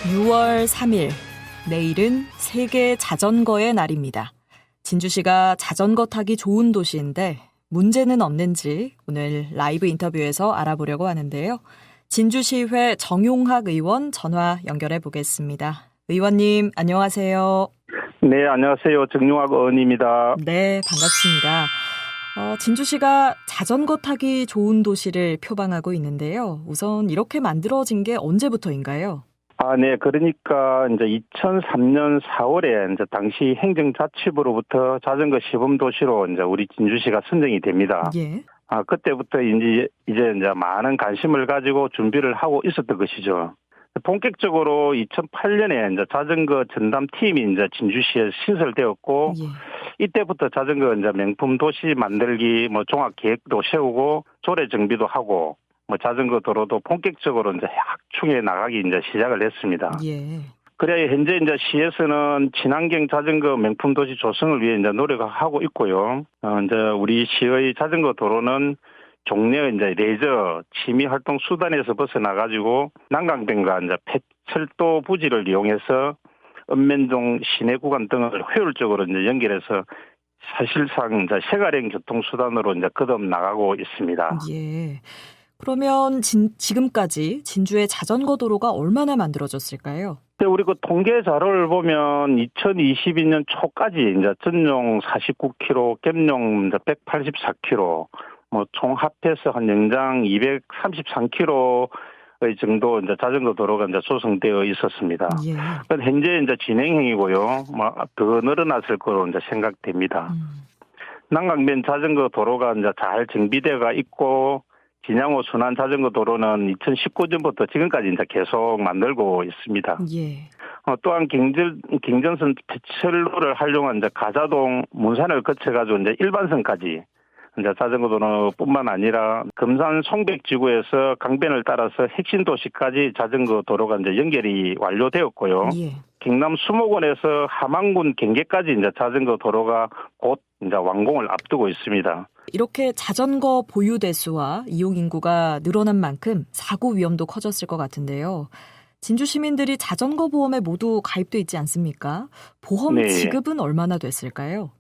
6월 3일, 내일은 세계 자전거의 날입니다. 진주시가 자전거 타기 좋은 도시인데 문제는 없는지 오늘 라이브 인터뷰에서 알아보려고 하는데요. 진주시회 정용학 의원 전화 연결해 보겠습니다. 의원님, 안녕하세요. 네, 안녕하세요. 정용학 의원입니다. 네, 반갑습니다. 진주시가 자전거 타기 좋은 도시를 표방하고 있는데요. 우선 이렇게 만들어진 게 언제부터인가요? 네, 그러니까 이제 2003년 4월에 이제 당시 행정자치부로부터 자전거 시범 도시로 이제 우리 진주시가 선정이 됩니다. 예. 그때부터 이제 많은 관심을 가지고 준비를 하고 있었던 것이죠. 본격적으로 2008년에 이제 자전거 전담팀이 이제 진주시에 신설되었고, 이때부터 자전거 이제 명품 도시 만들기 종합 계획도 세우고 조례 정비도 하고 자전거 도로도 본격적으로 이제 확충해 나가기 이제 시작을 했습니다. 예. 그래야 현재 이제 시에서는 친환경 자전거 명품 도시 조성을 위해 이제 노력을 하고 있고요. 이제 우리 시의 자전거 도로는 종래 이제 레저 취미 활동 수단에서 벗어나가지고 난강변과 이제 폐철도 부지를 이용해서 읍면동 시내 구간 등을 효율적으로 이제 연결해서 사실상 이제 생활형 교통 수단으로 이제 거듭 나가고 있습니다. 예. 그러면 지금까지 진주의 자전거 도로가 얼마나 만들어졌을까요? 우리 그 통계 자료를 보면 2022년 초까지 이제 전용 49km, 겜용 184km, 총 합해서 한 연장 233km의 정도 이제 자전거 도로가 이제 조성되어 있었습니다. 예. 현재 이제 진행형이고요. 더 늘어났을 거로 이제 생각됩니다. 난강변 자전거 도로가 이제 잘 정비되어가 있고, 진양호 순환 자전거 도로는 2019년부터 지금까지 이제 계속 만들고 있습니다. 예. 또한 경전선 폐철로를 활용한 이제 가자동 문산을 거쳐가지고 이제 일반선까지 이제 자전거 도로뿐만 아니라 금산 송백지구에서 강변을 따라서 핵심 도시까지 자전거 도로가 이제 연결이 완료되었고요. 예. 경남 수목원에서 함안군 경계까지 이제 자전거 도로가 곧 이제 완공을 앞두고 있습니다. 이렇게 자전거 보유 대수와 이용 인구가 늘어난 만큼 사고 위험도 커졌을 것 같은데요. 진주 시민들이 자전거 보험에 모두 가입돼 있지 않습니까? 보험 네. 지급은 얼마나 됐을까요?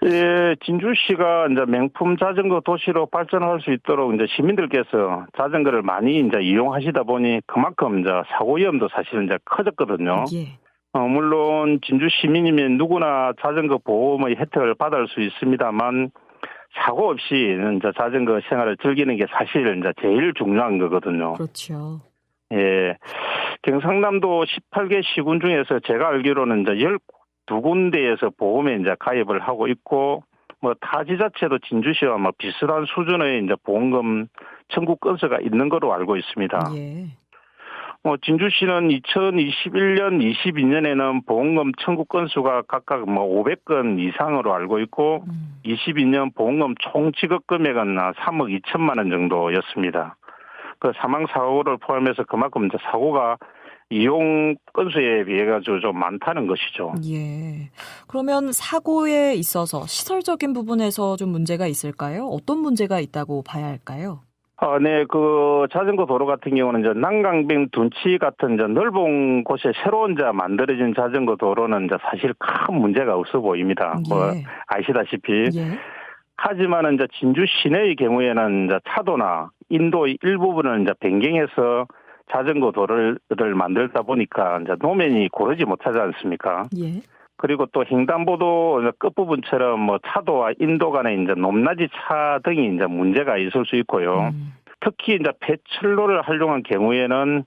예, 진주시가 이제 명품 자전거 도시로 발전할 수 있도록 이제 시민들께서 자전거를 많이 이제 이용하시다 보니 그만큼 이제 사고 위험도 사실 이제 커졌거든요. 예. 물론 진주 시민이면 누구나 자전거 보험의 혜택을 받을 수 있습니다만 사고 없이 이제 자전거 생활을 즐기는 게 사실 이제 제일 중요한 거거든요. 그렇죠. 예. 경상남도 18개 시군 중에서 제가 알기로는 이제 12군데에서 보험에 이제 가입을 하고 있고, 타 지자체도 진주시와 비슷한 수준의 이제 보험금 청구 건수가 있는 거로 알고 있습니다. 예. 진주시는 2021년, 22년에는 보험금 청구 건수가 각각 500건 이상으로 알고 있고, 22년 보험금 총 지급 금액은 3억 2천만 원 정도였습니다. 그 사망 사고를 포함해서 그만큼 이제 사고가 이용 건수에 비해 가지고 좀 많다는 것이죠. 예. 그러면 사고에 있어서 시설적인 부분에서 좀 문제가 있을까요? 어떤 문제가 있다고 봐야 할까요? 네, 그 자전거 도로 같은 경우는 이제 난강변 둔치 같은 이제 넓은 곳에 새로 이제 만들어진 자전거 도로는 이제 사실 큰 문제가 없어 보입니다. 예. 아시다시피. 예. 하지만 이제 진주 시내의 경우에는 이제 차도나 인도의 일부분을 이제 변경해서 자전거 도로를 만들다 보니까 이제 노면이 고르지 못하지 않습니까? 예. 그리고 또 횡단보도 끝부분처럼 차도와 인도 간에 이제 높낮이 차 등이 이제 문제가 있을 수 있고요. 특히 이제 폐철로를 활용한 경우에는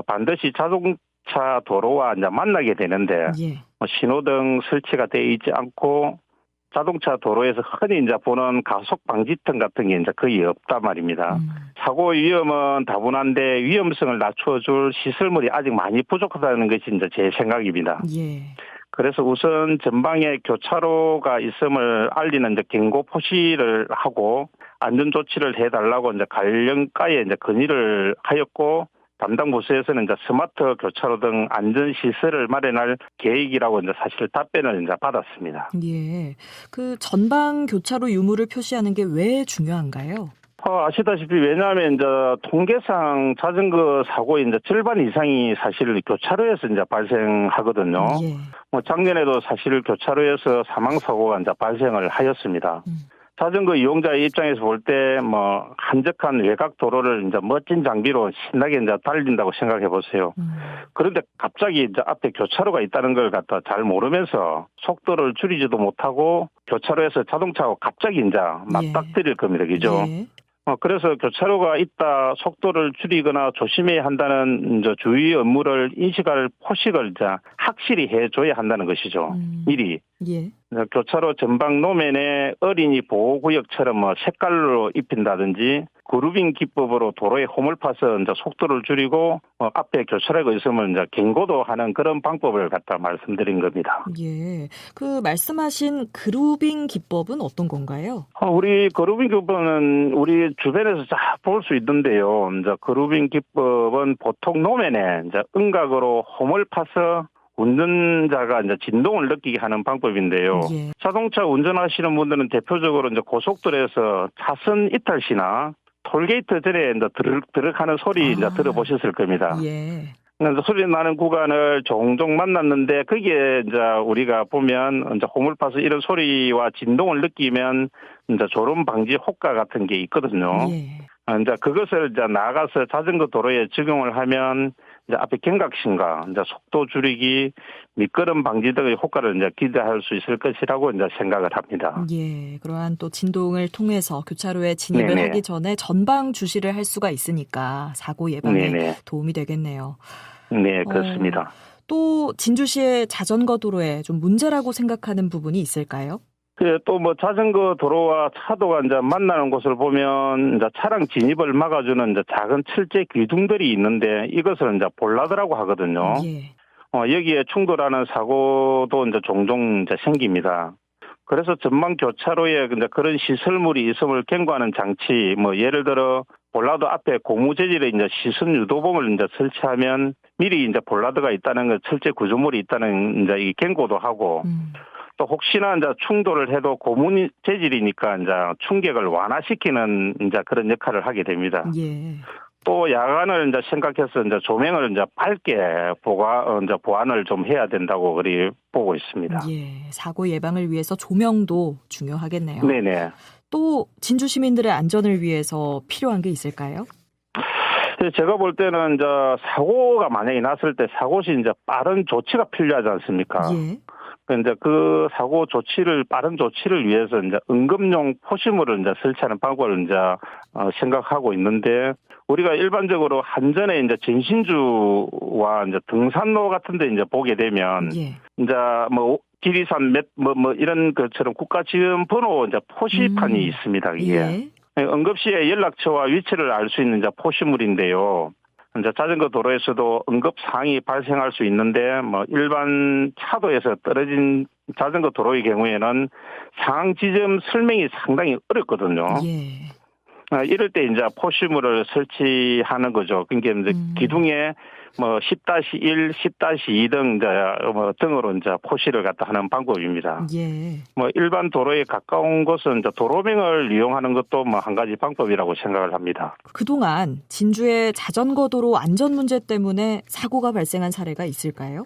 반드시 자동차 도로와 이제 만나게 되는데, 예. 신호등 설치가 되어 있지 않고 자동차 도로에서 흔히 이제 보는 가속 방지턱 같은 게 이제 거의 없단 말입니다. 사고 위험은 다분한데 위험성을 낮춰줄 시설물이 아직 많이 부족하다는 것이 이제 제 생각입니다. 예. 그래서 우선 전방에 교차로가 있음을 알리는 이제 경고 표시를 하고 안전 조치를 해달라고 이제 관련과에 이제 건의를 하였고, 담당 부서에서는 이제 스마트 교차로 등 안전 시설을 마련할 계획이라고 이제 사실 답변을 이제 받았습니다. 예. 그 전방 교차로 유무를 표시하는 게 왜 중요한가요? 아시다시피 왜냐하면 이제 통계상 자전거 사고의 이제 절반 이상이 사실 교차로에서 이제 발생하거든요. 예. 작년에도 사실 교차로에서 사망 사고가 이제 발생을 하였습니다. 자전거 이용자의 입장에서 볼 때 한적한 외곽 도로를 이제 멋진 장비로 신나게 이제 달린다고 생각해 보세요. 그런데 갑자기 이제 앞에 교차로가 있다는 걸 갖다 잘 모르면서 속도를 줄이지도 못하고 교차로에서 자동차가 갑자기 이제 맞닥뜨릴 겁니다. 그죠? 예. 그래서 교차로가 있다 속도를 줄이거나 조심해야 한다는 이제 주의 업무를 인식할 포식을 이제 확실히 해줘야 한다는 것이죠. 미리. 예. 교차로 전방 노면에 어린이 보호구역처럼 색깔로 입힌다든지 그루빙 기법으로 도로에 홈을 파서 이제 속도를 줄이고 앞에 교차로가 있으면 이제 경고도 하는 그런 방법을 갖다 말씀드린 겁니다. 예. 그 말씀하신 그루빙 기법은 어떤 건가요? 우리 그루빙 기법은 우리 주변에서 잘 볼 수 있는데요. 이제 그루빙 기법은 보통 노면에 이제 음각으로 홈을 파서 운전자가 이제 진동을 느끼게 하는 방법인데요. 예. 자동차 운전하시는 분들은 대표적으로 이제 고속도로에서 차선 이탈 시나 톨게이트 전에 이제 드륵하는 소리 이제 들어보셨을 겁니다. 예. 그래서 소리 나는 구간을 종종 만났는데 거기에 이제 우리가 보면 이제 홈을 파서 이런 소리와 진동을 느끼면 이제 졸음 방지 효과 같은 게 있거든요. 예. 이제 그것을 이제 나가서 자전거 도로에 적용을 하면 이제 앞에 경각심과 이제 속도 줄이기, 미끄럼 방지 등의 효과를 이제 기대할 수 있을 것이라고 이제 생각을 합니다. 예, 그러한 또 진동을 통해서 교차로에 진입을 네네. 하기 전에 전방 주시를 할 수가 있으니까 사고 예방에 네네. 도움이 되겠네요. 네, 그렇습니다. 또 진주시의 자전거 도로에 좀 문제라고 생각하는 부분이 있을까요? 또 자전거 도로와 차도가 이제 만나는 곳을 보면 이제 차량 진입을 막아주는 이제 작은 철제 기둥들이 있는데 이것을 이제 볼라드라고 하거든요. 예. 여기에 충돌하는 사고도 이제 종종 이제 생깁니다. 그래서 전방 교차로에 이제 그런 시설물이 있음을 경고하는 장치, 예를 들어 볼라드 앞에 고무 재질의 이제 시선 유도봉을 이제 설치하면 미리 이제 볼라드가 있다는 것, 철제 구조물이 있다는 이제 이 경고도 하고. 또 혹시나 이제 충돌을 해도 고무 재질이니까 이제 충격을 완화시키는 이제 그런 역할을 하게 됩니다. 예. 또 야간을 이제 생각해서 이제 조명을 이제 밝게 보완을 좀 해야 된다고 그리 보고 있습니다. 예. 사고 예방을 위해서 조명도 중요하겠네요. 네네. 또 진주 시민들의 안전을 위해서 필요한 게 있을까요? 제가 볼 때는 이제 사고가 만약에 났을 때 사고 시 이제 빠른 조치가 필요하지 않습니까? 예. 이제 그 사고 조치를 빠른 조치를 위해서 이제 응급용 포시물을 이제 설치하는 방법을 이제 생각하고 있는데 우리가 일반적으로 한전에 이제 전신주와 이제 등산로 같은데 이제 보게 되면 예. 이제 지리산 이런 것처럼 국가 지원 번호 이제 포시판이 있습니다. 이게 예. 응급시에 연락처와 위치를 알 수 있는 이제 포시물인데요. 이제 자전거 도로에서도 응급 상황이 발생할 수 있는데 일반 차도에서 떨어진 자전거 도로의 경우에는 상황 지점 설명이 상당히 어렵거든요. 예. 이럴 때 이제 포시물을 설치하는 거죠. 그러니까 이제 기둥에 10-1, 10-2 등 등으로 이제 포시를 갖다 하는 방법입니다. 예. 일반 도로에 가까운 곳은 이제 도로명을 이용하는 것도 한 가지 방법이라고 생각을 합니다. 그동안 진주의 자전거 도로 안전 문제 때문에 사고가 발생한 사례가 있을까요?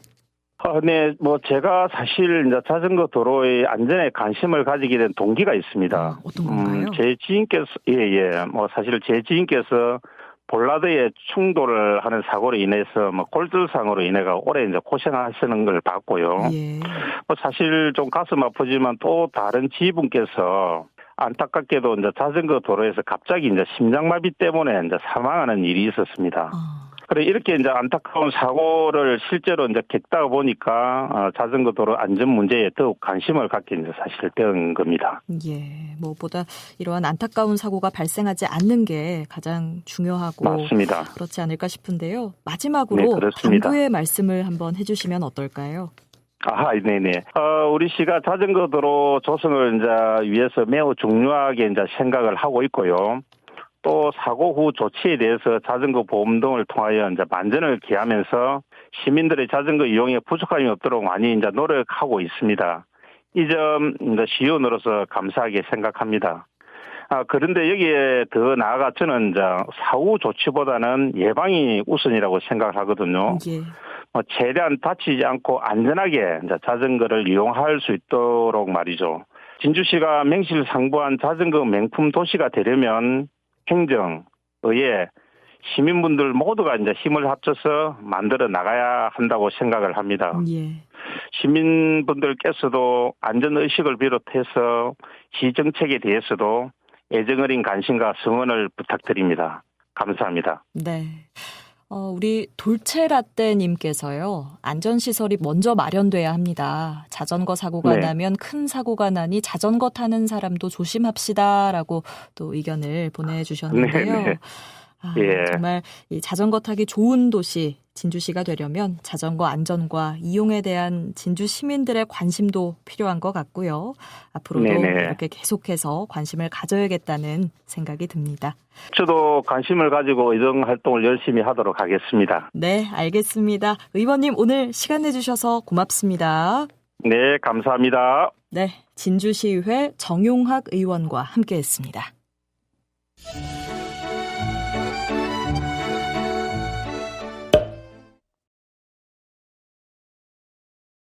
네, 제가 사실 이제 자전거 도로의 안전에 관심을 가지게 된 동기가 있습니다. 어떤 건가요? 제 지인께서, 사실 제 지인께서 볼라드에 충돌을 하는 사고로 인해서 골절상으로 인해가 오래 이제 고생하시는 걸 봤고요. 예. 사실 좀 가슴 아프지만 또 다른 지인분께서 안타깝게도 이제 자전거 도로에서 갑자기 이제 심장마비 때문에 이제 사망하는 일이 있었습니다. 그래 이렇게 이제 안타까운 사고를 실제로 이제 겪다 보니까 자전거 도로 안전 문제에 더욱 관심을 갖게 이제 사실 된 겁니다. 예, 무엇보다 이러한 안타까운 사고가 발생하지 않는 게 가장 중요하고 맞습니다. 그렇지 않을까 싶은데요. 마지막으로 네, 그렇습니다. 당부의 말씀을 한번 해주시면 어떨까요? 네네. 우리 시가 자전거 도로 조성을 이제 위해서 매우 중요하게 이제 생각을 하고 있고요. 또 사고 후 조치에 대해서 자전거 보험 등을 통하여 이제 만전을 기하면서 시민들의 자전거 이용에 부족함이 없도록 많이 이제 노력하고 있습니다. 이 점 이제 시의원으로서 감사하게 생각합니다. 그런데 여기에 더 나아가 저는 이제 사후 조치보다는 예방이 우선이라고 생각을 하거든요. 예. 최대한 다치지 않고 안전하게 이제 자전거를 이용할 수 있도록 말이죠. 진주시가 명실상부한 자전거 명품 도시가 되려면 행정, 의회, 시민분들 모두가 이제 힘을 합쳐서 만들어 나가야 한다고 생각을 합니다. 예. 시민분들께서도 안전의식을 비롯해서 시정책에 대해서도 애정어린 관심과 성원을 부탁드립니다. 감사합니다. 네. 우리 돌체라떼님께서요. 안전시설이 먼저 마련돼야 합니다. 자전거 사고가 네. 나면 큰 사고가 나니 자전거 타는 사람도 조심합시다라고 또 의견을 보내주셨는데요. 네, 네. 예. 정말 이 자전거 타기 좋은 도시 진주시가 되려면 자전거 안전과 이용에 대한 진주 시민들의 관심도 필요한 것 같고요. 앞으로도 네네. 이렇게 계속해서 관심을 가져야겠다는 생각이 듭니다. 저도 관심을 가지고 이런 활동을 열심히 하도록 하겠습니다. 네, 알겠습니다. 의원님 오늘 시간 내주셔서 고맙습니다. 네, 감사합니다. 네, 진주시의회 정용학 의원과 함께했습니다.